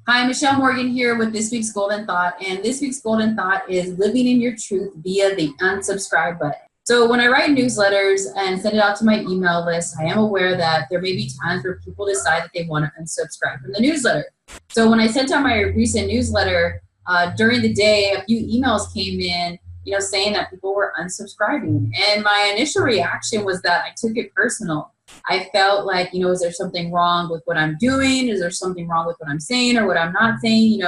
Hi, Michelle Morgan here with this week's Golden Thought. And this week's Golden Thought is living in your truth via the unsubscribe button. So when I write newsletters and send it out to my email list, I am aware that there may be times where people decide that they want to unsubscribe from the newsletter. So when I sent out my recent newsletter, during the day, a few emails came in, saying that people were unsubscribing. And my initial reaction was that I took it personal. I felt like, is there something wrong with what I'm doing? Is there something wrong with what I'm saying or what I'm not saying?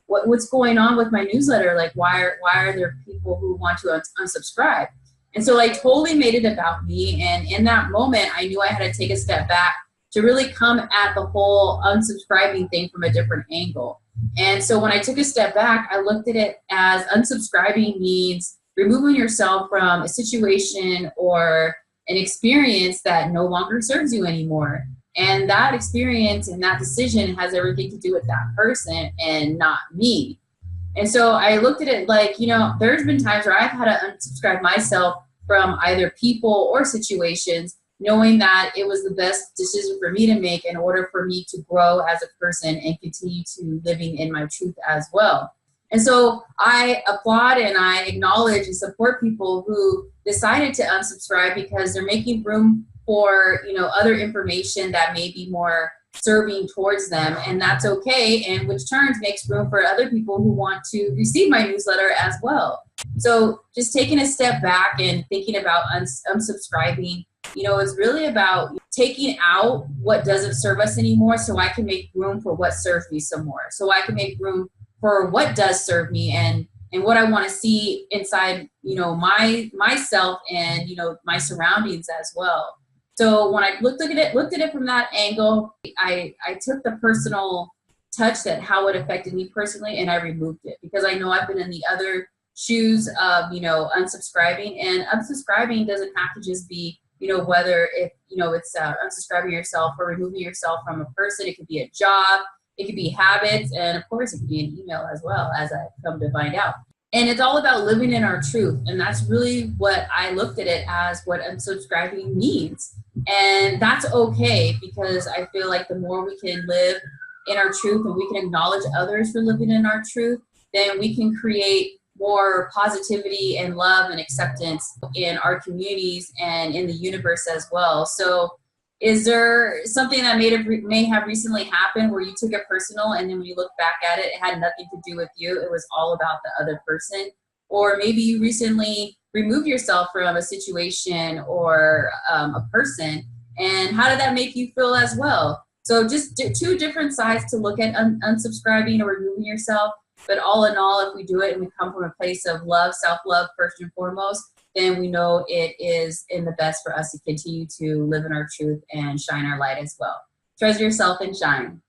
What's going on with my newsletter? Like, why are there people who want to unsubscribe? And so I totally made it about me. And in that moment, I knew I had to take a step back to really come at the whole unsubscribing thing from a different angle. And so when I took a step back, I looked at it as unsubscribing means removing yourself from a situation or an experience that no longer serves you anymore. And that experience and that decision has everything to do with that person and not me. And so I looked at it like, there's been times where I've had to unsubscribe myself from either people or situations, knowing that it was the best decision for me to make in order for me to grow as a person and continue to living in my truth as well. And so I applaud and I acknowledge and support people who decided to unsubscribe because they're making room for, other information that may be more serving towards them, and that's okay, and which turns makes room for other people who want to receive my newsletter as well. So just taking a step back and thinking about unsubscribing, it's really about taking out what doesn't serve us anymore so I can make room for what serves me some more, so I can make room for what does serve me and what I want to see inside, myself and, my surroundings as well. So when I looked at it from that angle, I took the personal touch that how it affected me personally, and I removed it because I know I've been in the other shoes of, unsubscribing, and unsubscribing doesn't have to just be, whether it's unsubscribing yourself or removing yourself from a person. It could be a job, it could be habits, and of course it could be an email as well, as I've come to find out. And it's all about living in our truth. And that's really what I looked at it as, what unsubscribing means. And that's okay, because I feel like the more we can live in our truth and we can acknowledge others for living in our truth, then we can create more positivity and love and acceptance in our communities and in the universe as well. So is there something that may have recently happened where you took it personal, and then when you look back at it, it had nothing to do with you? It was all about the other person? Or maybe you recently removed yourself from a situation or a person, and how did that make you feel as well? So just two different sides to look at unsubscribing or removing yourself. But all in all, if we do it and we come from a place of love, self-love first and foremost, then we know it is in the best for us to continue to live in our truth and shine our light as well. Treasure yourself and shine.